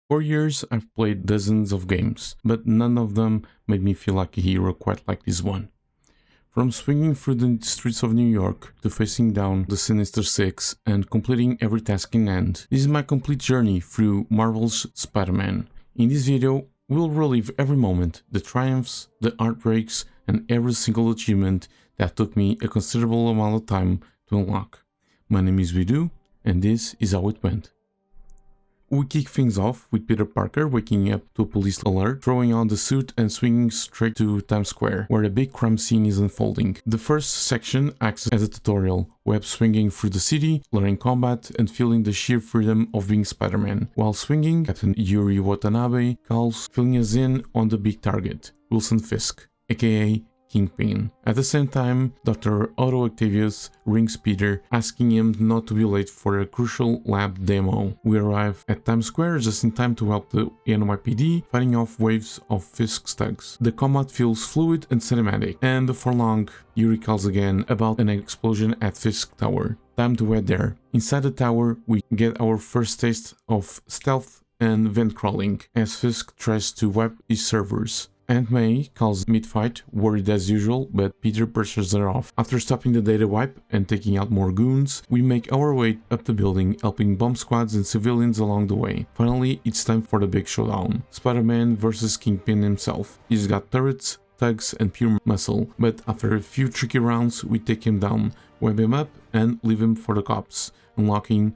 For years, I've played dozens of games, but none of them made me feel like a hero quite like this one. From swinging through the streets of New York to facing down the Sinister Six and completing every task in hand, this is my complete journey through Marvel's Spider-Man. In this video, we'll relive every moment, the triumphs, the heartbreaks, and every single achievement that took me a considerable amount of time to unlock. My name is Wedoo, and this is how it went. We kick things off with Peter Parker waking up to a police alert, throwing on the suit and swinging straight to Times Square, where a big crime scene is unfolding. The first section acts as a tutorial, web swinging through the city, learning combat, and feeling the sheer freedom of being Spider-Man. While swinging, Captain Yuri Watanabe calls, filling us in on the big target, Wilson Fisk, aka Kingpin. At the same time, Dr. Otto Octavius rings Peter, asking him not to be late for a crucial lab demo. We arrive at Times Square just in time to help the NYPD fighting off waves of Fisk's thugs. The combat feels fluid and cinematic, and before long, Yuri calls again about an explosion at Fisk Tower. Time to head there. Inside the tower, we get our first taste of stealth and vent crawling, as Fisk tries to wipe his servers. Aunt May calls mid-fight, worried as usual, but Peter brushes her off. After stopping the data wipe and taking out more goons, we make our way up the building, helping bomb squads and civilians along the way. Finally, it's time for the big showdown. Spider-Man versus Kingpin himself. He's got turrets, thugs, and pure muscle, but after a few tricky rounds, we take him down, web him up, and leave him for the cops, knocking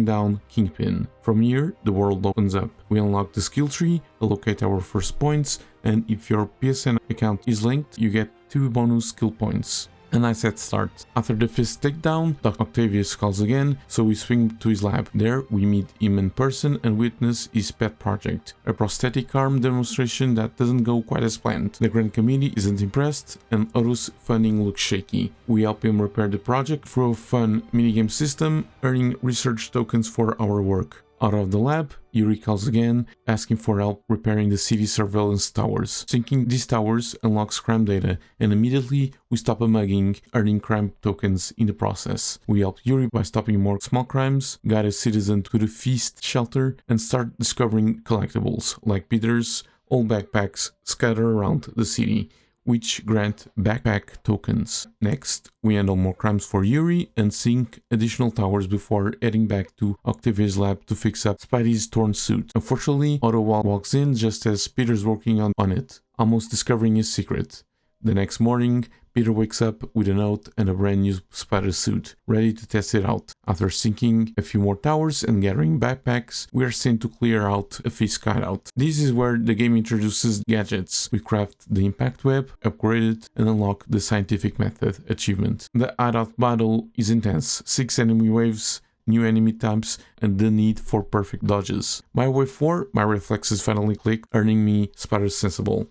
down Kingpin. From here, the world opens up. We unlock the skill tree, allocate our first points, and if your PSN account is linked, you get 2 bonus skill points. A nice head start. After the Fisk takedown, Dr. Octavius calls again, so we swing to his lab. There, we meet him in person and witness his pet project, a prosthetic arm demonstration that doesn't go quite as planned. The Grand Committee isn't impressed, and Otto's funding looks shaky. We help him repair the project through a fun minigame system, earning research tokens for our work. Out of the lab, Yuri calls again, asking for help repairing the city surveillance towers. Sinking these towers unlocks crime data, and immediately we stop a mugging, earning crime tokens in the process. We help Yuri by stopping more small crimes, guide a citizen to the Feast shelter, and start discovering collectibles, like Peter's old backpacks scattered around the city, which grant backpack tokens. Next, we handle more crimes for Yuri and sink additional towers before heading back to Octavia's lab to fix up Spidey's torn suit. Unfortunately, Otto walks in just as Peter's working on it, almost discovering his secret. The next morning, Peter wakes up with a note and a brand new spider suit, ready to test it out. After sinking a few more towers and gathering backpacks, we are sent to clear out a Fisk hideout. This is where the game introduces gadgets. We craft the impact web, upgrade it, and unlock the scientific method achievement. The hideout battle is intense. 6 enemy waves, new enemy types, and the need for perfect dodges. By wave 4, my reflexes finally clicked, earning me Spider Sensible.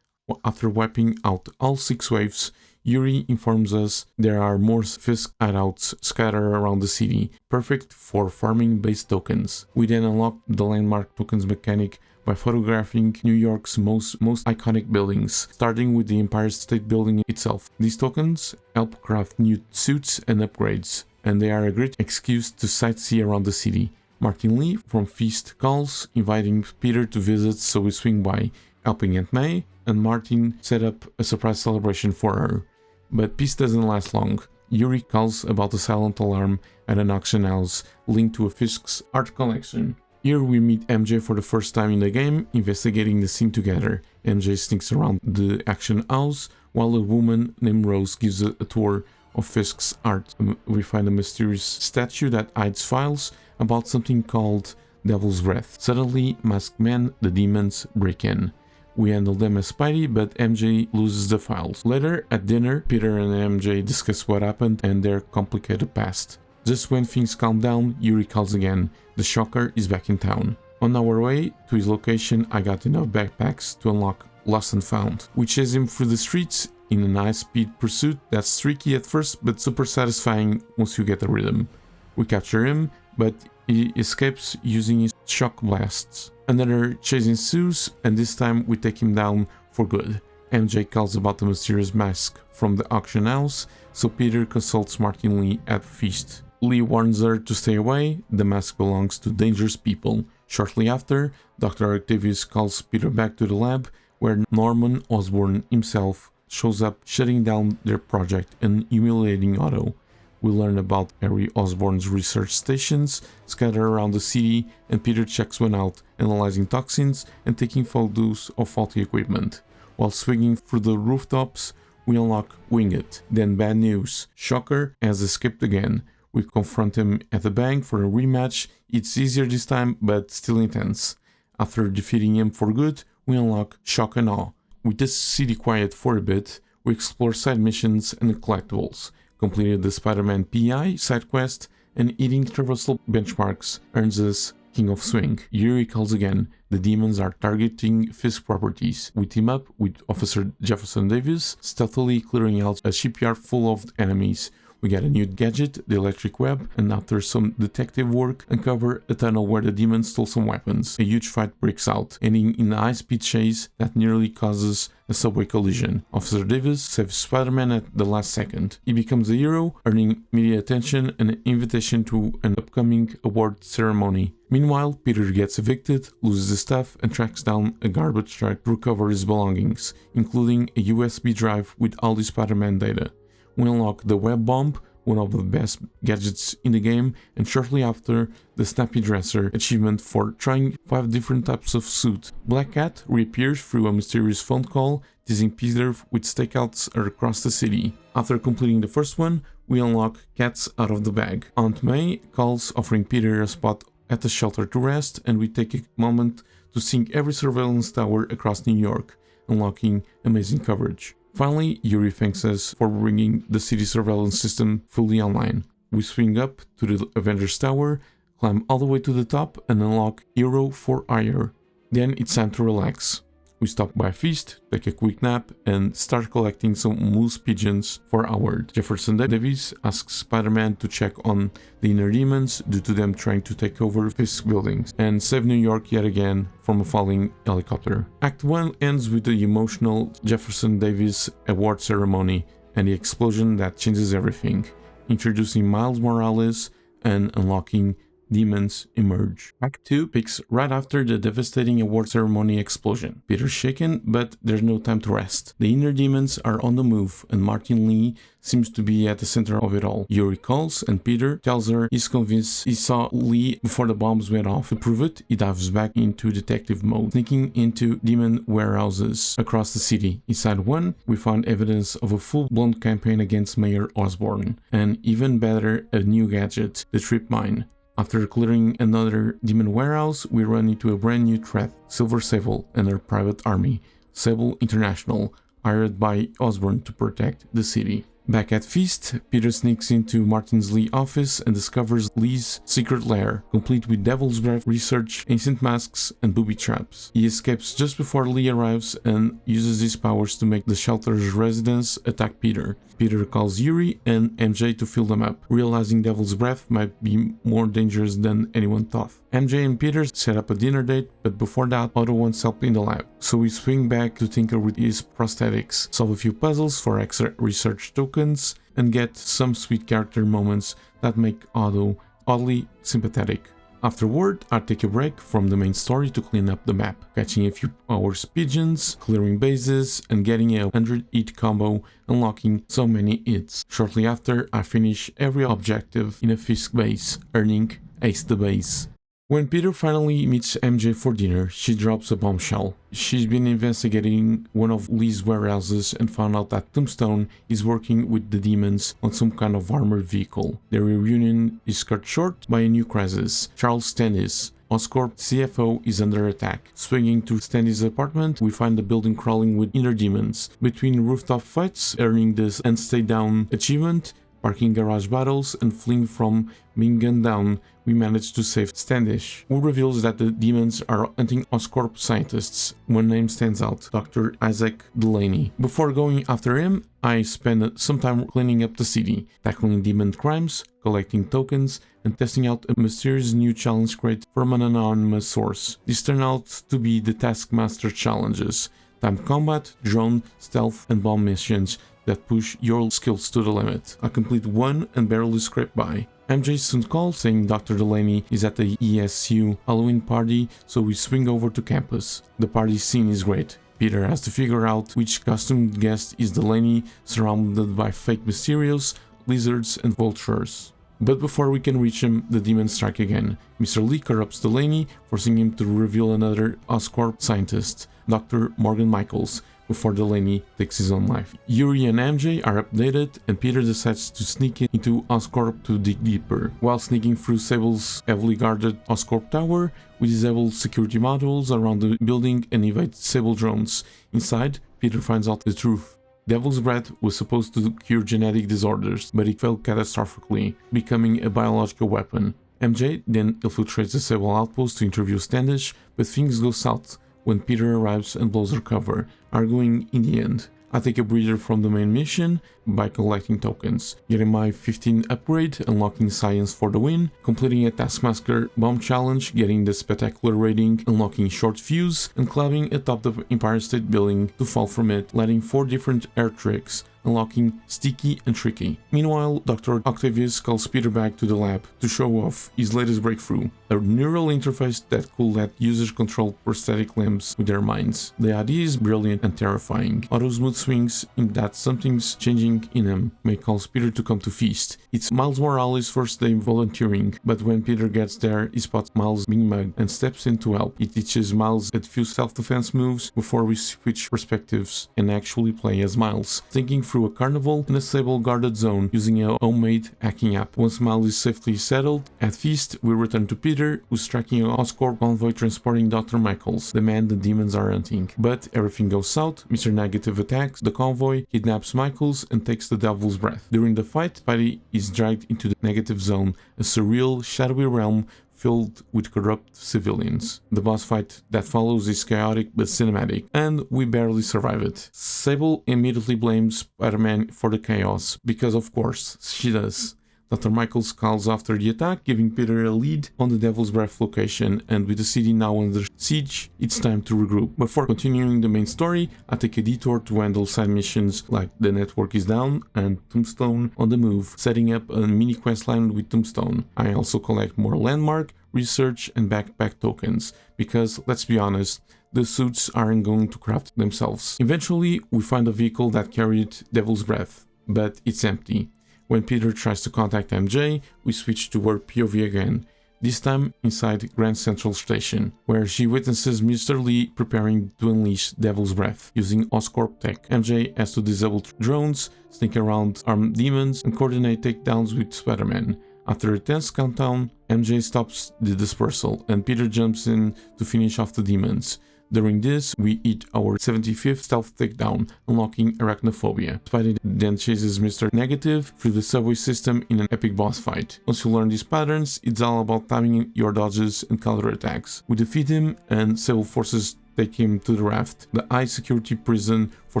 After wiping out all 6 waves, Yuri informs us there are more Fisk hideouts scattered around the city, perfect for farming base tokens. We then unlock the landmark tokens mechanic by photographing New York's most iconic buildings, starting with the Empire State Building itself. These tokens help craft new suits and upgrades, and they are a great excuse to sightsee around the city. Martin Lee from Feast calls, inviting Peter to visit, so we swing by, helping Aunt May, and Martin set up a surprise celebration for her. But peace doesn't last long. Yuri calls about a silent alarm at an auction house linked to a Fisk's art collection. Here we meet MJ for the first time in the game, investigating the scene together. MJ sneaks around the auction house, while a woman named Rose gives a tour of Fisk's art. We find a mysterious statue that hides files about something called Devil's Breath. Suddenly, masked men, the demons, break in. We handle them as Spidey, but MJ loses the files. Later, at dinner, Peter and MJ discuss what happened and their complicated past. Just when things calm down, Yuri calls again. The Shocker is back in town. On our way to his location, I got enough backpacks to unlock Lost and Found. We chase him through the streets in a nice speed pursuit that's tricky at first, but super satisfying once you get the rhythm. We capture him, but he escapes using his shock blasts. Another chase ensues, and this time we take him down for good. MJ calls about the mysterious mask from the auction house, so Peter consults Martin Lee at Feast. Lee warns her to stay away, the mask belongs to dangerous people. Shortly after, Dr. Octavius calls Peter back to the lab, where Norman Osborn himself shows up, shutting down their project and humiliating Otto. We learn about Harry Osborn's research stations scattered around the city, and Peter checks one out, analyzing toxins and taking photos of faulty equipment. While swinging through the rooftops, we unlock Winged. Then bad news. Shocker has escaped again. We confront him at the bank for a rematch. It's easier this time, but still intense. After defeating him for good, we unlock Shock and Awe. With the city quiet for a bit, we explore side missions and collectibles. Completed the Spider-Man PI side quest, and hitting traversal benchmarks earns us King of Swing. Yuri calls again. The demons are targeting Fisk properties. We team up with Officer Jefferson Davis, stealthily clearing out a shipyard full of enemies. We get a new gadget, the electric web, and after some detective work, uncover a tunnel where the demons stole some weapons. A huge fight breaks out, ending in a high-speed chase that nearly causes a subway collision. Officer Davis saves Spider-Man at the last second. He becomes a hero, earning media attention and an invitation to an upcoming award ceremony. Meanwhile, Peter gets evicted, loses his stuff, and tracks down a garbage truck to recover his belongings, including a USB drive with all the Spider-Man data. We unlock the web bomb, one of the best gadgets in the game, and shortly after, the Snappy Dresser achievement for trying 5 different types of suit. Black Cat reappears through a mysterious phone call, teasing Peter with stakeouts across the city. After completing the first one, we unlock Cats Out of the Bag. Aunt May calls, offering Peter a spot at the shelter to rest, and we take a moment to sync every surveillance tower across New York, unlocking amazing coverage. Finally, Yuri thanks us for bringing the city surveillance system fully online. We swing up to the Avengers Tower, climb all the way to the top, and unlock Hero for Hire. Then it's time to relax. We stop by a feast, take a quick nap, and start collecting some moose pigeons for Howard. Jefferson Davis asks Spider-Man to check on the inner demons due to them trying to take over Fisk buildings, and save New York yet again from a falling helicopter. Act 1 ends with the emotional Jefferson Davis award ceremony and the explosion that changes everything, introducing Miles Morales and unlocking Demons Emerge. Act 2 picks right after the devastating award ceremony explosion. Peter's shaken, but there's no time to rest. The inner demons are on the move, and Martin Lee seems to be at the center of it all. Yuri calls, and Peter tells her he's convinced he saw Lee before the bombs went off. To prove it, he dives back into detective mode, sneaking into demon warehouses across the city. Inside one, we find evidence of a full-blown campaign against Mayor Osborn, and even better, a new gadget, the Trip Mine. After clearing another demon warehouse, we run into a brand new threat, Silver Sable and her private army, Sable International, hired by Osborn to protect the city. Back at Feast, Peter sneaks into Martin's Lee office and discovers Lee's secret lair, complete with Devil's Breath research, ancient masks, and booby traps. He escapes just before Lee arrives and uses his powers to make the shelter's residents attack Peter. Peter calls Yuri and MJ to fill them up, realizing Devil's Breath might be more dangerous than anyone thought. MJ and Peter set up a dinner date, but before that, Otto wants help in the lab. So we swing back to tinker with his prosthetics, solve a few puzzles for extra research tokens, and get some sweet character moments that make Otto oddly sympathetic. Afterward, I take a break from the main story to clean up the map, catching a few hours pigeons, clearing bases, and getting a 100-hit combo, unlocking so many hits. Shortly after, I finish every objective in a Fisk base, earning Ace the Base. When Peter finally meets MJ for dinner, she drops a bombshell. She's been investigating one of Lee's warehouses and found out that Tombstone is working with the demons on some kind of armored vehicle. Their reunion is cut short by a new crisis. Charles Stennis, Oscorp CFO, is under attack. Swinging to Stennis' apartment, we find the building crawling with inner demons. Between rooftop fights, earning the and Stay Down achievement, parking garage battles, and fleeing from being gunned down, we manage to save Standish, who reveals that the demons are hunting Oscorp scientists. One name stands out, Dr. Isaac Delaney. Before going after him, I spend some time cleaning up the city, tackling demon crimes, collecting tokens, and testing out a mysterious new challenge crate from an anonymous source. These turn out to be the Taskmaster challenges, timed combat, drone, stealth, and bomb missions that push your skills to the limit. I complete one and barely scrape by. MJ soon calls saying Dr. Delaney is at the ESU Halloween party, so we swing over to campus. The party scene is great. Peter has to figure out which costumed guest is Delaney, surrounded by fake Mysterios, lizards and vultures. But before we can reach him, the demons strike again. Mr. Lee corrupts Delaney, forcing him to reveal another Oscorp scientist, Dr. Morgan Michaels, before Delaney takes his own life. Yuri and MJ are updated, and Peter decides to sneak into Oscorp to dig deeper. While sneaking through Sable's heavily guarded Oscorp tower, we disable security modules around the building and evade Sable drones. Inside, Peter finds out the truth. Devil's Breath was supposed to cure genetic disorders, but it failed catastrophically, becoming a biological weapon. MJ then infiltrates the Sable outpost to interview Standish, but things go south when Peter arrives and blows her cover, arguing in the end. I take a breather from the main mission by collecting tokens, getting my 15 upgrade, unlocking science for the win, completing a Taskmaster bomb challenge, getting the spectacular rating, unlocking short fuse, and climbing atop the Empire State Building to fall from it, letting 4 different air tricks, unlocking Sticky and Tricky. Meanwhile, Dr. Octavius calls Peter back to the lab to show off his latest breakthrough, a neural interface that could let users control prosthetic limbs with their minds. The idea is brilliant and terrifying. Otto's mood swings in that something's changing in him may cause Peter to come to feast. It's Miles Morales' first day volunteering, but when Peter gets there, he spots Miles being mugged and steps in to help. He teaches Miles a few self-defense moves before we switch perspectives and actually play as Miles, thinking through a carnival in a Sable guarded zone using a homemade hacking app. Once Miles is safely settled at Feast, we return to Peter, who's tracking an Oscorp convoy transporting Dr. Michaels, the man the demons are hunting. But everything goes south. Mr. Negative attacks the convoy, kidnaps Michaels, and takes the Devil's Breath. During the fight, Spidey is dragged into the Negative Zone, a surreal, shadowy realm filled with corrupt civilians. The boss fight that follows is chaotic but cinematic, and we barely survive it. Sable immediately blames Spider-Man for the chaos, because of course, she does. Dr. Michaels calls after the attack, giving Peter a lead on the Devil's Breath location, and with the city now under siege, it's time to regroup. Before continuing the main story, I take a detour to handle side missions like The Network is Down and Tombstone on the Move, setting up a mini questline with Tombstone. I also collect more landmark, research and backpack tokens, because let's be honest, the suits aren't going to craft themselves. Eventually, we find a vehicle that carried Devil's Breath, but it's empty. When Peter tries to contact MJ, we switch to her POV again, this time inside Grand Central Station, where she witnesses Mr. Lee preparing to unleash Devil's Breath using Oscorp tech. MJ has to disable drones, sneak around armed demons, and coordinate takedowns with Spider-Man. After a tense countdown, MJ stops the dispersal, and Peter jumps in to finish off the demons. During this, we hit our 75th stealth takedown, unlocking Arachnophobia. Spidey then chases Mr. Negative through the subway system in an epic boss fight. Once you learn these patterns, it's all about timing your dodges and counterattacks. We defeat him, and Sable forces take him to the Raft, the high security prison for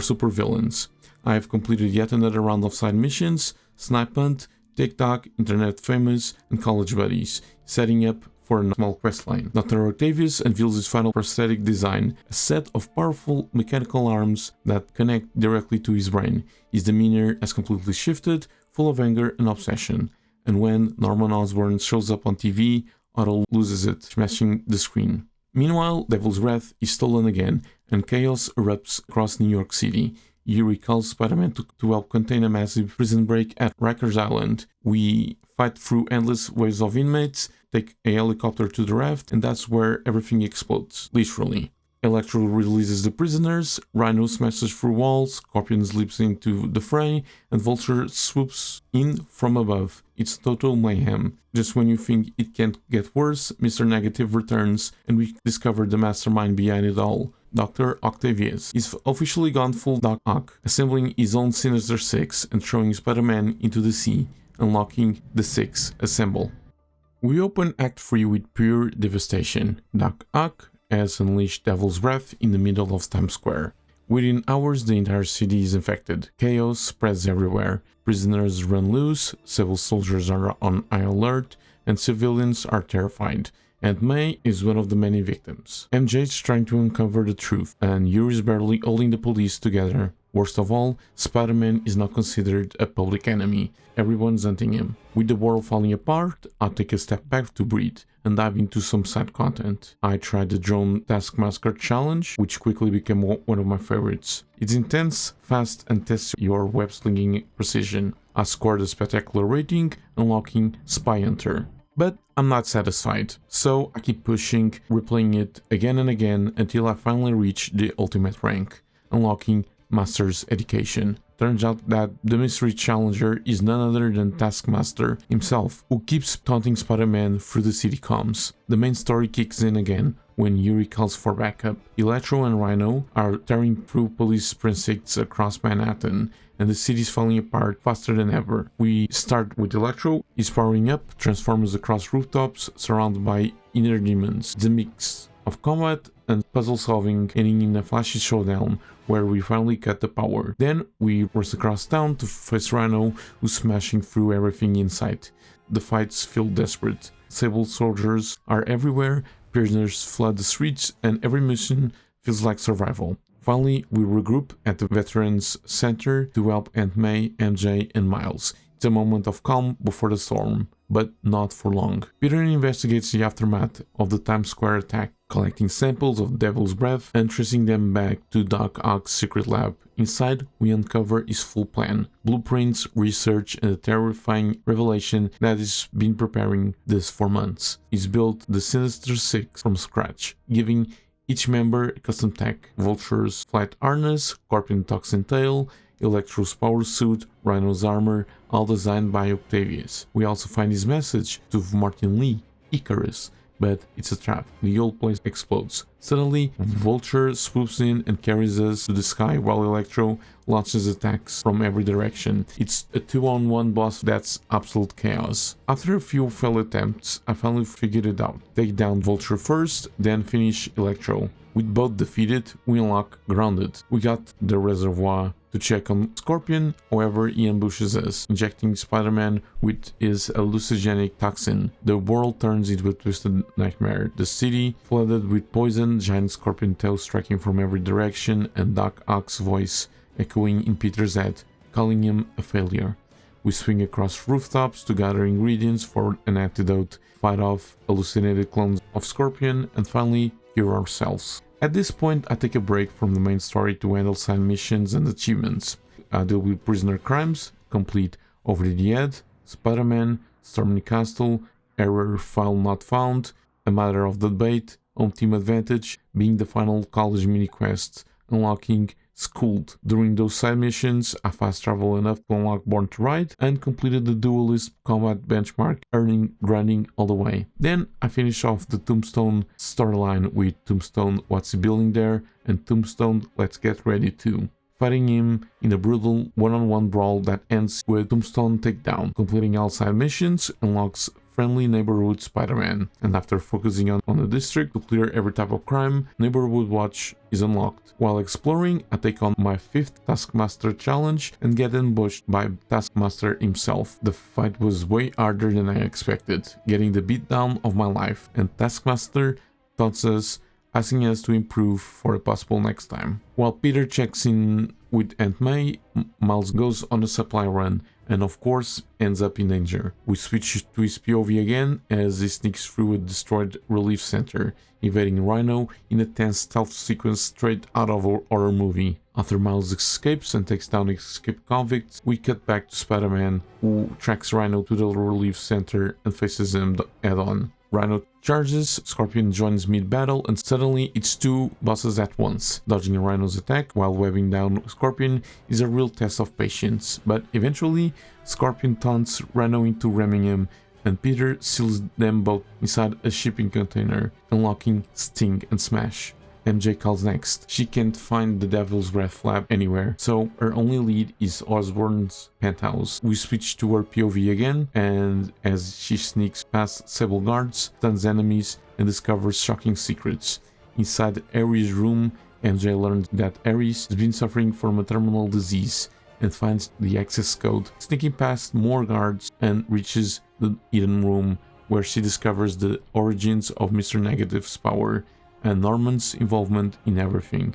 supervillains. I have completed yet another round of side missions, Snipe Hunt, TikTok, Internet Famous, and College Buddies, setting up for a small questline. Dr. Octavius unveils his final prosthetic design, a set of powerful mechanical arms that connect directly to his brain. His demeanor has completely shifted, full of anger and obsession. And when Norman Osborn shows up on TV, Otto loses it, smashing the screen. Meanwhile, Devil's Breath is stolen again, and chaos erupts across New York City. Yuri calls Spider-Man to help contain a massive prison break at Rikers Island. We fight through endless waves of inmates, take a helicopter to the raft, and that's where everything explodes, literally. Electro releases the prisoners, Rhino smashes through walls, Scorpion leaps into the fray, and Vulture swoops in from above. It's total mayhem. Just when you think it can't get worse, Mr. Negative returns, and we discover the mastermind behind it all. Dr. Octavius is officially gone full Doc Ock, assembling his own Sinister Six and throwing Spider-Man into the sea, unlocking the Six Assemble. We open Act 3 with pure devastation. Doc Ock has unleashed Devil's Breath in the middle of Times Square. Within hours, the entire city is infected. Chaos spreads everywhere. Prisoners run loose, civil soldiers are on high alert, and civilians are terrified. And May is one of the many victims. MJ is trying to uncover the truth, and Yuri is barely holding the police together. Worst of all, Spider-Man is not considered a public enemy. Everyone's hunting him. With the world falling apart, I take a step back to breathe and dive into some side content. I tried the drone Taskmaster challenge, which quickly became one of my favorites. It's intense, fast, and tests your web slinging precision. I scored a spectacular rating, unlocking Spy Hunter. But I'm not satisfied, so I keep pushing, replaying it again and again until I finally reach the ultimate rank, unlocking Master's Education. Turns out that the mystery challenger is none other than Taskmaster himself, who keeps taunting Spider-Man through the city comms. The main story kicks in again when Yuri calls for backup. Electro and Rhino are tearing through police precincts across Manhattan, and the city's falling apart faster than ever. We start with Electro. He's powering up, transforms across rooftops, surrounded by inner demons. It's a mix of combat and puzzle solving, ending in a flashy showdown where we finally cut the power. Then we race across town to face Rhino, who's smashing through everything in sight. The fights feel desperate. Sable soldiers are everywhere, prisoners flood the streets, and every mission feels like survival. Finally, we regroup at the Veterans Center to help Aunt May, MJ, and Miles. It's a moment of calm before the storm, but not for long. Peter investigates the aftermath of the Times Square attack, collecting samples of Devil's Breath and tracing them back to Doc Ock's secret lab. Inside, we uncover his full plan, blueprints, research, and a terrifying revelation that he's been preparing this for months. He's built the Sinister Six from scratch, giving each member a custom tech: Vulture's flight harness, Scorpion toxin tail, Electro's power suit, Rhino's armor, all designed by Octavius. We also find his message to Martin Lee, Icarus, but it's a trap. The whole place explodes. Suddenly, Vulture swoops in and carries us to the sky while Electro launches attacks from every direction. It's a 2-on-1 boss that's absolute chaos. After a few failed attempts, I finally figured it out. Take down Vulture first, then finish Electro. With both defeated, we unlock Grounded. We got the reservoir to check on Scorpion, however he ambushes us, injecting Spider-Man with his hallucinogenic toxin. The world turns into a twisted nightmare. The city flooded with poison, giant scorpion tails striking from every direction, and Doc Ock's voice echoing in Peter's head, calling him a failure. We swing across rooftops to gather ingredients for an antidote, fight off hallucinated clones of Scorpion, and finally cure ourselves. At this point, I take a break from the main story to handle side missions and achievements. I deal with prisoner crimes, complete Over the Head, Spider-Man, Stormy Castle, Error File Not Found, A Matter of Debate, Home Team Advantage, being the final college mini-quest, unlocking Schooled. During those side missions, I fast travel enough to unlock Born to Ride and completed the Duelist combat benchmark, earning grinding all the way. Then I finish off the Tombstone storyline with Tombstone What's He Building There and Tombstone Let's Get Ready Too, fighting him in a brutal one-on-one brawl that ends with Tombstone takedown. Completing all side missions unlocks Friendly Neighborhood Spider-Man, and after focusing on the district to clear every type of crime, Neighborhood Watch is unlocked. While exploring, I take on my 5th Taskmaster challenge and get ambushed by Taskmaster himself. The fight was way harder than I expected, getting the beatdown of my life, and Taskmaster taunts us, asking us to improve for a possible next time. While Peter checks in with Aunt May, Miles goes on a supply run and of course ends up in danger. We switch to his POV again as he sneaks through a destroyed relief center, evading Rhino in a tense stealth sequence straight out of a horror movie. After Miles escapes and takes down escaped convicts, we cut back to Spider-Man, who tracks Rhino to the relief center and faces him head-on. Rhino charges, Scorpion joins mid-battle, and suddenly it's two bosses at once. Dodging Rhino's attack while webbing down Scorpion is a real test of patience, but eventually Scorpion taunts Rhino into ramming him, and Peter seals them both inside a shipping container, unlocking Sting and Smash. MJ calls next. She can't find the Devil's Breath lab anywhere, so her only lead is Osborn's penthouse. We switch to her POV again, and as she sneaks past Sable guards, stuns enemies, and discovers shocking secrets. Inside Ares' room, MJ learns that Ares has been suffering from a terminal disease and finds the access code, sneaking past more guards and reaches the hidden room where she discovers the origins of Mr. Negative's power and Norman's involvement in everything.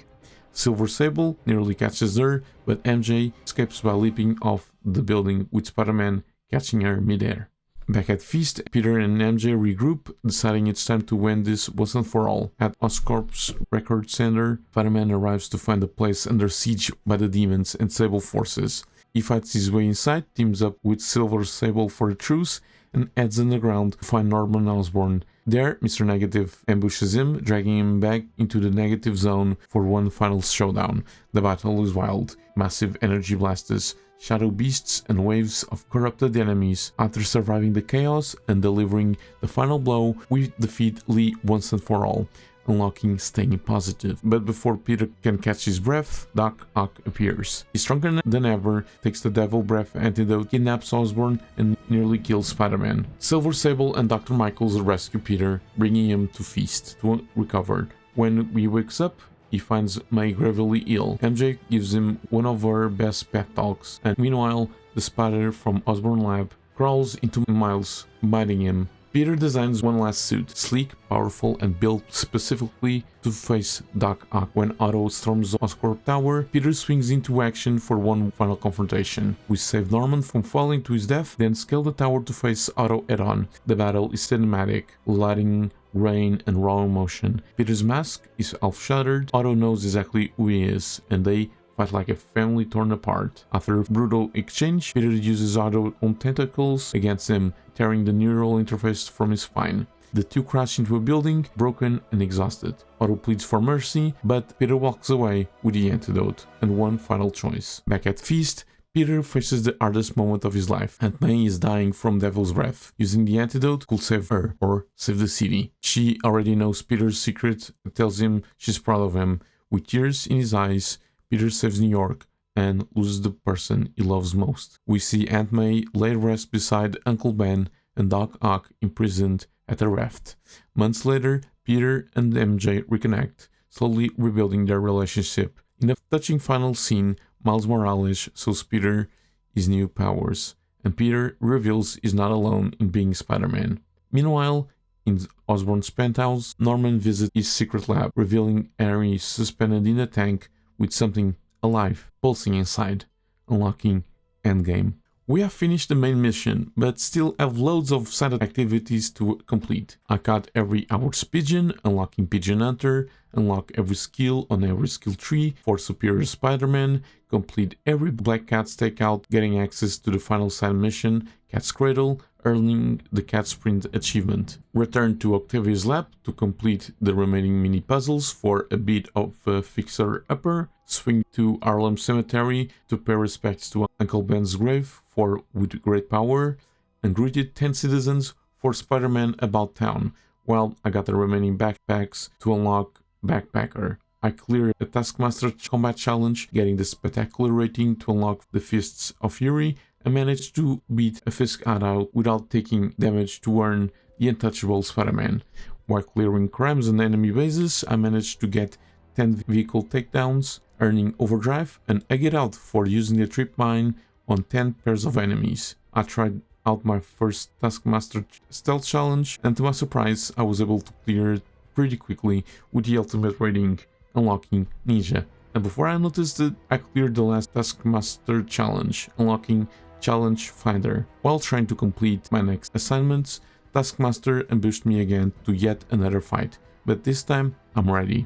Silver Sable nearly catches her, but MJ escapes by leaping off the building with Spider-Man catching her midair. Back at Feast, Peter and MJ regroup, deciding it's time to win this once and for all. At Oscorp's record center, Spider-Man arrives to find the place under siege by the demons and Sable forces. He fights his way inside, teams up with Silver Sable for a truce, and heads underground to find Norman Osborn. There, Mr. Negative ambushes him, dragging him back into the negative zone for one final showdown. The battle is wild. Massive energy blasts, shadow beasts, and waves of corrupted enemies. After surviving the chaos and delivering the final blow, we defeat Lee once and for all, unlocking Staying Positive. But before Peter can catch his breath, Doc Ock appears. He's stronger than ever, takes the Devil Breath antidote, kidnaps Osborn, and nearly kills Spider-Man. Silver Sable and Dr. Michaels rescue Peter, bringing him to Feast to recover. When he wakes up, he finds May gravely ill. MJ gives him one of her best pep talks, and meanwhile, the spider from Osborn Lab crawls into Miles, biting him. Peter designs one last suit, sleek, powerful, and built specifically to face Doc Ock. When Otto storms Oscorp Tower, Peter swings into action for one final confrontation. We save Norman from falling to his death, then scale the tower to face Otto head-on. The battle is cinematic, lighting, rain, and raw emotion. Peter's mask is half shattered. Otto knows exactly who he is, and they fight like a family torn apart. After a brutal exchange, Peter uses Otto's own tentacles against him, tearing the neural interface from his spine. The two crash into a building, broken and exhausted. Otto pleads for mercy, but Peter walks away with the antidote and one final choice. Back at Feast, Peter faces the hardest moment of his life. Aunt May is dying from Devil's Breath. Using the antidote could save her, or save the city. She already knows Peter's secret and tells him she's proud of him. With tears in his eyes, Peter saves New York and loses the person he loves most. We see Aunt May lay rest beside Uncle Ben and Doc Ock imprisoned at a raft. Months later, Peter and MJ reconnect, slowly rebuilding their relationship. In a touching final scene, Miles Morales shows Peter his new powers, and Peter reveals he's not alone in being Spider-Man. Meanwhile, in Osborn's penthouse, Norman visits his secret lab, revealing Harry suspended in a tank with something alive pulsing inside, unlocking Endgame. We have finished the main mission, but still have loads of side activities to complete. I caught every hour's pigeon, unlocking Pigeon Hunter, unlock every skill on every skill tree for Superior Spider-Man, complete every Black Cat stakeout, getting access to the final side mission, Cat's Cradle, earning the Cat Sprint achievement. Return to Octavia's lab to complete the remaining mini puzzles for a bit of a fixer-upper, swing to Harlem Cemetery to pay respects to Uncle Ben's grave for With Great Power, and greeted 10 citizens for Spider-Man About Town, while I got the remaining backpacks to unlock Backpacker. I cleared the Taskmaster Combat Challenge, getting the spectacular rating to unlock the Fists of Fury, and managed to beat a Fisk out without taking damage to earn the Untouchable Spider-Man. While clearing crimes on enemy bases, I managed to get 10 vehicle takedowns, earning Overdrive and a Get Out for using the Trip Mine on 10 pairs of enemies. I tried out my first Taskmaster Stealth Challenge, and to my surprise, I was able to clear it pretty quickly with the ultimate rating, unlocking Ninja. And before I noticed it, I cleared the last Taskmaster Challenge, unlocking Challenge Finder. While trying to complete my next assignments, Taskmaster ambushed me again to yet another fight, but this time I'm ready.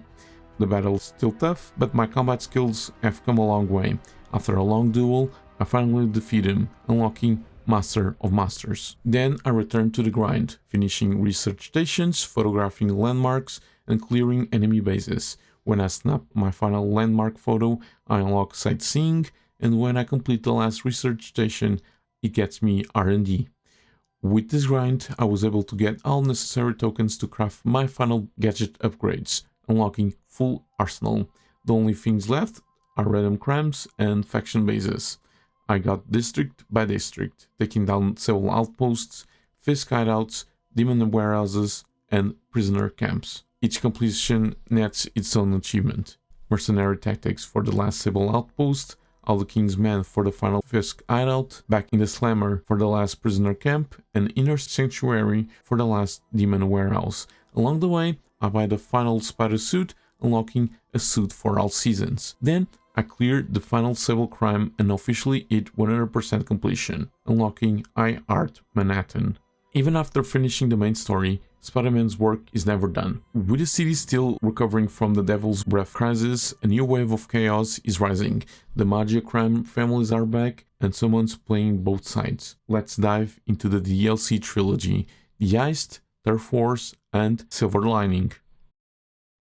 The battle is still tough, but my combat skills have come a long way. After a long duel, I finally defeat him, unlocking Master of Masters. Then I returned to the grind, finishing research stations, photographing landmarks, and clearing enemy bases. When I snap my final landmark photo, I unlock sightseeing, and when I complete the last research station, it gets me R&D. With this grind, I was able to get all necessary tokens to craft my final gadget upgrades, unlocking full arsenal. The only things left are random crimes and faction bases. I got district by district, taking down several outposts, Fisk hideouts, demon warehouses, and prisoner camps. Each completion nets its own achievement. Mercenary tactics for the last Sable outpost, All the King's Men for the final Fisk hideout, Back in the Slammer for the last prisoner camp, and Inner Sanctuary for the last demon warehouse. Along the way, I buy the final spider suit, unlocking a suit for all seasons. Then I cleared the final Sable Crime and officially hit 100% completion, unlocking I Art Manhattan. Even after finishing the main story, Spider-Man's work is never done. With the city still recovering from the Devil's Breath crisis, a new wave of chaos is rising. The Magia crime families are back, and someone's playing both sides. Let's dive into the DLC trilogy: the Heist, Turf Wars, and Silver Lining.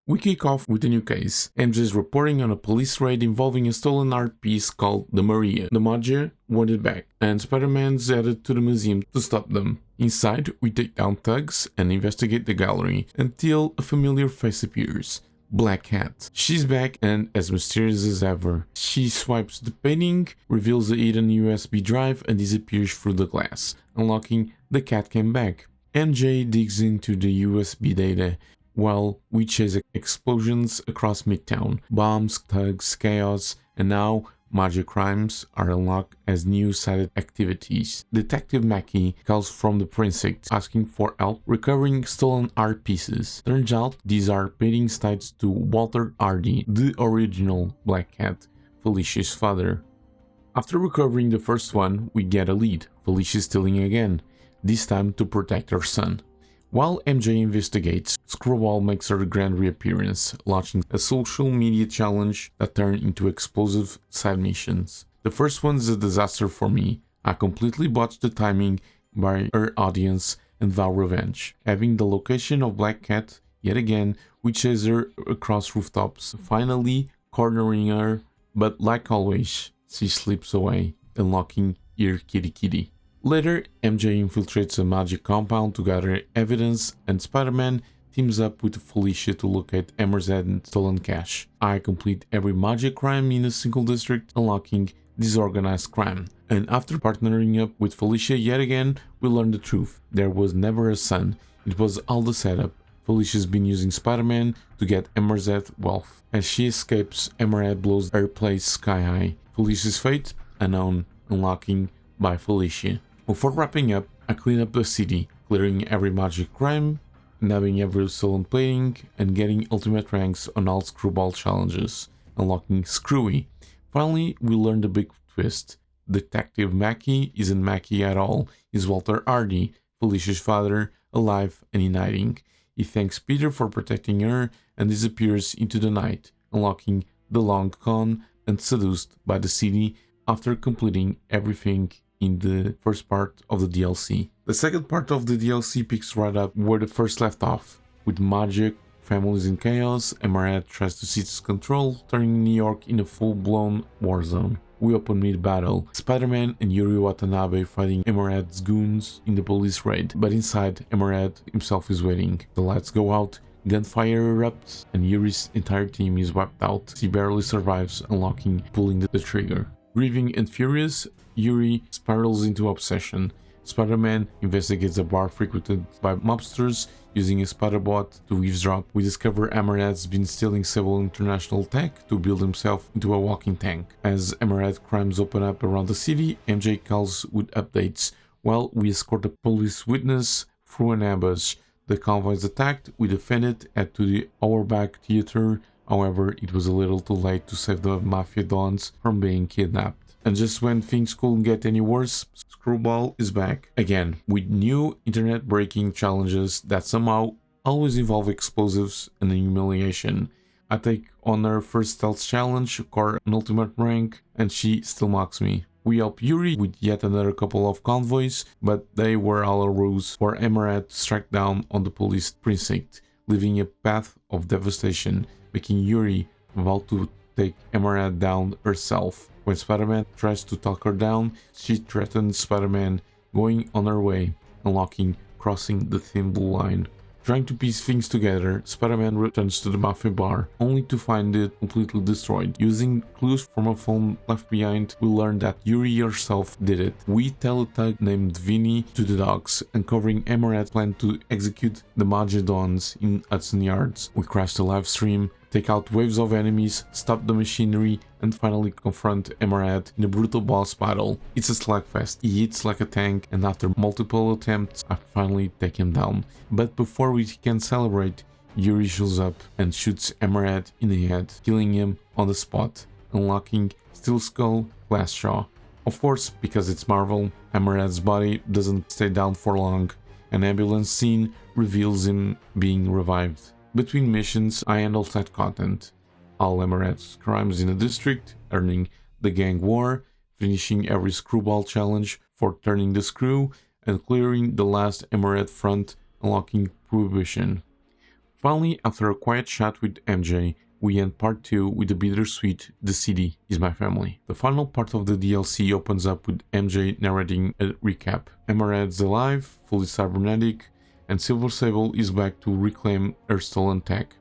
We kick off with a new case. MJ is reporting on a police raid involving a stolen art piece called the Maria. The Magia want it back, and Spider-Man's headed to the museum to stop them. Inside, we take down thugs and investigate the gallery until a familiar face appears. Black Cat. She's back and as mysterious as ever. She swipes the painting, reveals a hidden USB drive, and disappears through the glass, unlocking The Cat Came Back. MJ digs into the USB data, while we chase explosions across Midtown. Bombs, thugs, chaos, and now Magia crimes are unlocked as new side activities. Detective Mackie calls from the precinct, asking for help recovering stolen art pieces. Turns out these are paintings tied to Walter Hardy, the original Black Cat, Felicia's father. After recovering the first one, we get a lead. Felicia stealing again, this time to protect her son. While MJ investigates, Screwball makes her grand reappearance, launching a social media challenge that turned into explosive side missions. The first one's a disaster for me. I completely botched the timing by her audience and vow revenge. Having the location of Black Cat, yet again, we chase her across rooftops, finally cornering her, but like always, she slips away, unlocking Here Kitty Kitty. Later, MJ infiltrates a magic compound to gather evidence, and Spider-Man teams up with Felicia to locate Emerald and stolen cash. I complete every magic crime in a single district, unlocking disorganized crime. And after partnering up with Felicia yet again, we learn the truth. There was never a son. It was all the setup. Felicia's been using Spider-Man to get Emerald wealth. As she escapes, Emerald blows her place sky high. Felicia's fate unknown, unlocking by Felicia. Before wrapping up, I clean up the city, clearing every magic crime, nabbing every stolen painting, and getting ultimate ranks on all Screwball challenges, unlocking Screwy. Finally, we learn the big twist. Detective Mackie isn't Mackie at all, he's Walter Hardy, Felicia's father, alive and in hiding. He thanks Peter for protecting her and disappears into the night, unlocking the long con and seduced by the city after completing everything in the first part of the DLC. The second part of the DLC picks right up where the first left off, with magic, families in chaos, and Emerald tries to seize control, turning New York in a full-blown war zone. We open mid-battle, Spider-Man and Yuri Watanabe fighting Emerald's goons in the police raid, but inside, Emerald himself is waiting. The lights go out, gunfire erupts, and Yuri's entire team is wiped out. He barely survives, unlocking pulling the trigger. Grieving and furious, Yuri spirals into obsession. Spider-Man investigates a bar frequented by mobsters using a Spider-Bot to eavesdrop. We discover Emerald's been stealing several international tech to build himself into a walking tank. As Emerald crimes open up around the city, MJ calls with updates, while we escort a police witness through an ambush. The convoy is attacked, we defend it, head to the Auerbach Theater. However, it was a little too late to save the Mafia Dons from being kidnapped. And just when things couldn't get any worse, Screwball is back again with new internet breaking challenges that somehow always involve explosives and humiliation. I take on her first stealth challenge, score an ultimate rank, and she still mocks me. We help Yuri with yet another couple of convoys, but they were all a ruse for Emerald to strike down on the police precinct, leaving a path of devastation, making Yuri about to take Emerald down herself. When Spider-Man tries to talk her down, she threatens Spider-Man, going on her way, unlocking crossing the thin blue line. Trying to piece things together, Spider-Man returns to the Mafia bar, only to find it completely destroyed. Using clues from a phone left behind, we learn that Yuri herself did it. We tell a thug named Vinny to the dogs, uncovering Emerald's plan to execute the Magia Dons in Hudson Yards. We crash the live stream, take out waves of enemies, stop the machinery, and finally confront Emerald in a brutal boss battle. It's a slugfest. He hits like a tank, and after multiple attempts, I finally take him down. But before we can celebrate, Yuri shows up and shoots Emerald in the head, killing him on the spot, unlocking Steel Skull Glass Jaw. Of course, because it's Marvel, Emerald's body doesn't stay down for long. An ambulance scene reveals him being revived. Between missions, I handle side content. All Emerald's crimes in the district, earning the gang war, finishing every screwball challenge for turning the screw, and clearing the last Emerald front, unlocking Prohibition. Finally, after a quiet chat with MJ, we end part 2 with the bittersweet "The City is my family." The final part of the DLC opens up with MJ narrating a recap. Emerald's alive, fully cybernetic, and Silver Sable is back to reclaim her stolen tech.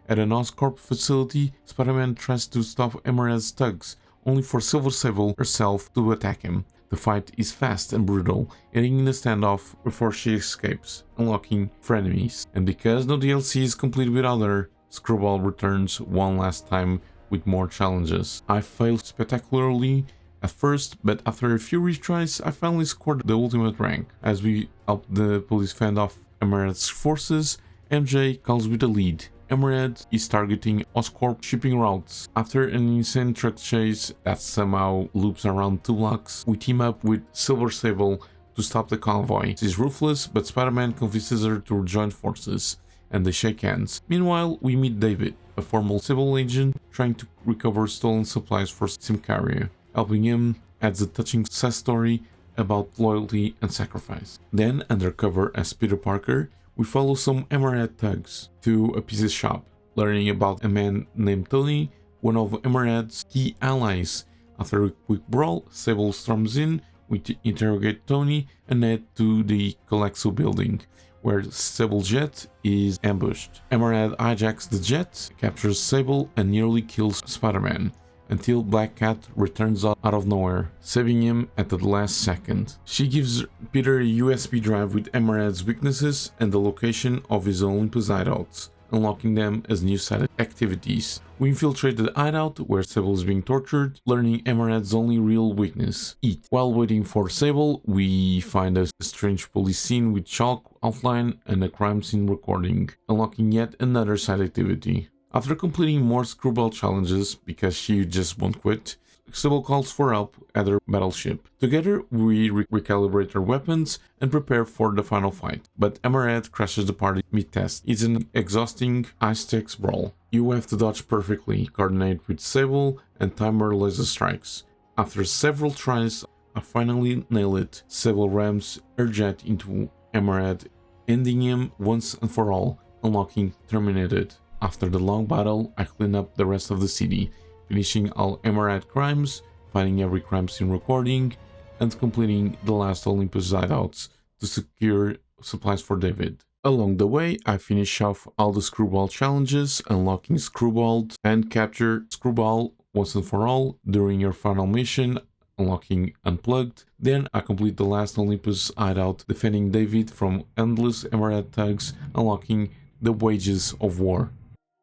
At an Oscorp facility, Spider-Man tries to stop Emerald's thugs, only for Silver Sable herself to attack him. The fight is fast and brutal, ending in a standoff before she escapes, unlocking frenemies. And because no DLC is complete without her, Screwball returns one last time with more challenges. I failed spectacularly at first, but after a few retries, I finally scored the ultimate rank. As we help the police fend off Emerald's forces, MJ calls with the lead. Emerald is targeting Oscorp shipping routes. After an insane truck chase that somehow loops around 2 blocks, we team up with Silver Sable to stop the convoy. She's ruthless, but Spider-Man convinces her to join forces, and they shake hands. Meanwhile, we meet David, a former Sable agent trying to recover stolen supplies for Simcaria. Helping him adds a touching sad story about loyalty and sacrifice. Then, undercover as Peter Parker, we follow some Emerald thugs to a pizza shop, learning about a man named Tony, one of Emerald's key allies. After a quick brawl, Sable storms in, we interrogate Tony and head to the collectible building, where Sable's jet is ambushed. Emerald hijacks the jet, captures Sable and nearly kills Spider-Man, until Black Cat returns out of nowhere, saving him at the last second. She gives Peter a USB drive with Emerald's weaknesses and the location of his Olympus hideouts, unlocking them as new side activities. We infiltrate the hideout where Sable is being tortured, learning Emerald's only real weakness, eat. While waiting for Sable, we find a strange police scene with chalk outline and a crime scene recording, unlocking yet another side activity. After completing more screwball challenges, because she just won't quit, Sable calls for help at her battleship. Together, we recalibrate our weapons and prepare for the final fight, but Emerald crashes the party mid-test. It's an exhausting, high-stakes brawl. You have to dodge perfectly, coordinate with Sable, and time her laser strikes. After several tries, I finally nail it. Sable rams her jet into Emerald, ending him once and for all, unlocking Terminated. After the long battle, I clean up the rest of the city, finishing all Emerald crimes, finding every crime scene recording, and completing the last Olympus hideouts to secure supplies for David. Along the way, I finish off all the Screwball challenges, unlocking Screwball and capture Screwball once and for all during your final mission, unlocking Unplugged. Then I complete the last Olympus hideout, defending David from endless Emerald thugs, unlocking the Wages of War.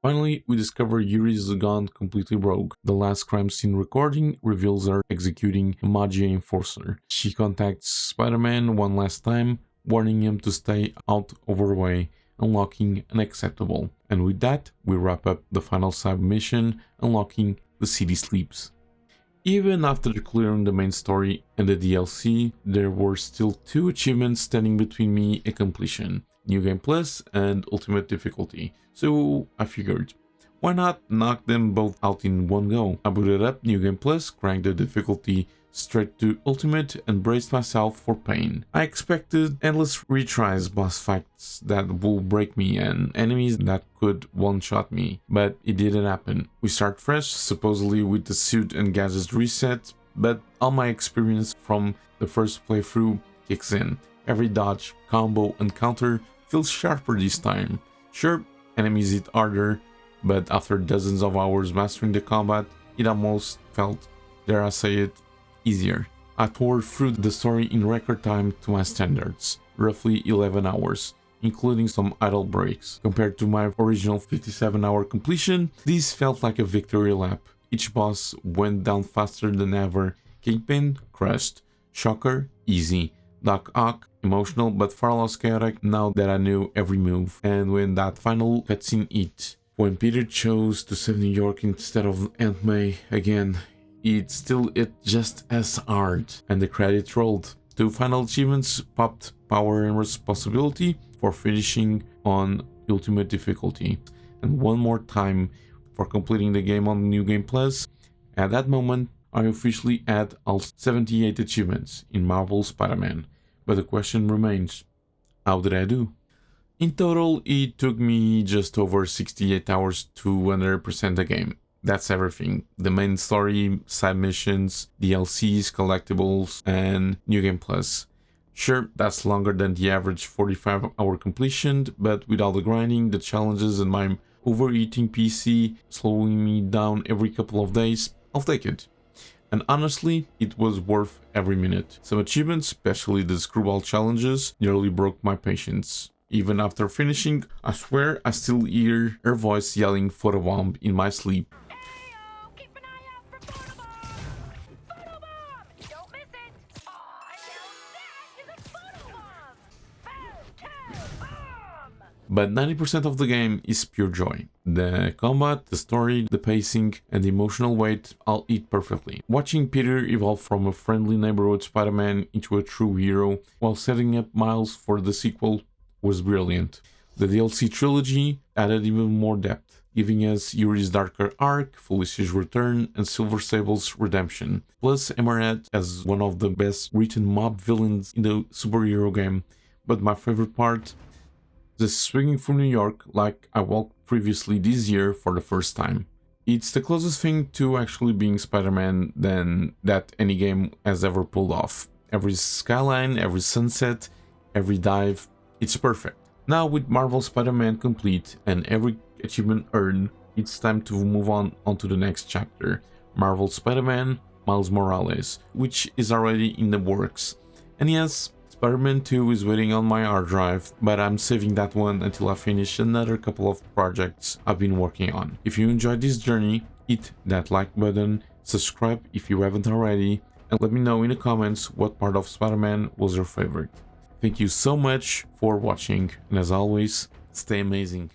Finally, we discover Yuri's gone completely rogue. The last crime scene recording reveals her executing a Magia enforcer. She contacts Spider-Man one last time, warning him to stay out of her way, unlocking Unacceptable. And with that, we wrap up the final side mission, unlocking The City Sleeps. Even after clearing the main story and the DLC, there were still 2 achievements standing between me and completion: New Game Plus and Ultimate Difficulty. So I figured, why not knock them both out in one go? I booted up New Game Plus, cranked the difficulty straight to Ultimate, and braced myself for pain. I expected endless retries, boss fights that will break me, and enemies that could one-shot me, but it didn't happen. We start fresh, supposedly with the suit and gadgets reset, but all my experience from the first playthrough kicks in. Every dodge, combo, and counter feels sharper this time. Sure, enemies hit harder, but after dozens of hours mastering the combat, it almost felt, dare I say it, easier. I tore through the story in record time to my standards, roughly 11 hours, including some idle breaks. Compared to my original 57-hour completion, this felt like a victory lap. Each boss went down faster than ever. Kingpin, crushed. Shocker, easy. Doc Ock, emotional, but far less chaotic now that I knew every move. And when that final cutscene hit, when Peter chose to save New York instead of Aunt May again, it still hit just as hard, and the credits rolled. 2 final achievements popped: power and responsibility for finishing on ultimate difficulty, and one more time for completing the game on New Game Plus. At that moment, I officially had all 78 achievements in Marvel Spider-Man, but the question remains, how did I do? In total, it took me just over 68 hours to 100% the game. That's everything: the main story, side missions, DLCs, collectibles, and New Game Plus. Sure, that's longer than the average 45-hour completion, but with all the grinding, the challenges, and my overheating PC slowing me down every couple of days, I'll take it. And honestly, it was worth every minute. Some achievements, especially the screwball challenges, nearly broke my patience. Even after finishing, I swear I still hear her voice yelling photobomb in my sleep. Keep an eye out for photobomb! Photobomb! Don't miss it! Oh, now that is a photobomb! Photobomb! But 90% of the game is pure joy. The combat, the story, the pacing, and the emotional weight all hit perfectly. Watching Peter evolve from a friendly neighborhood Spider-Man into a true hero while setting up Miles for the sequel was brilliant. The DLC trilogy added even more depth, giving us Yuri's darker arc, Felicia's return, and Silver Sable's redemption. Plus, Emerald as one of the best written mob villains in the superhero game. But my favorite part? The swinging from New York like I walked previously this year for the first time. It's the closest thing to actually being Spider-Man than that any game has ever pulled off. Every skyline, every sunset, every dive, it's perfect. Now with Marvel Spider-Man complete and every achievement earned, it's time to move on to the next chapter. Marvel Spider-Man Miles Morales, which is already in the works. And yes, Spider-Man 2 is waiting on my hard drive, but I'm saving that one until I finish another couple of projects I've been working on. If you enjoyed this journey, hit that like button, subscribe if you haven't already, and let me know in the comments what part of Spider-Man was your favorite. Thank you so much for watching, and as always, stay amazing.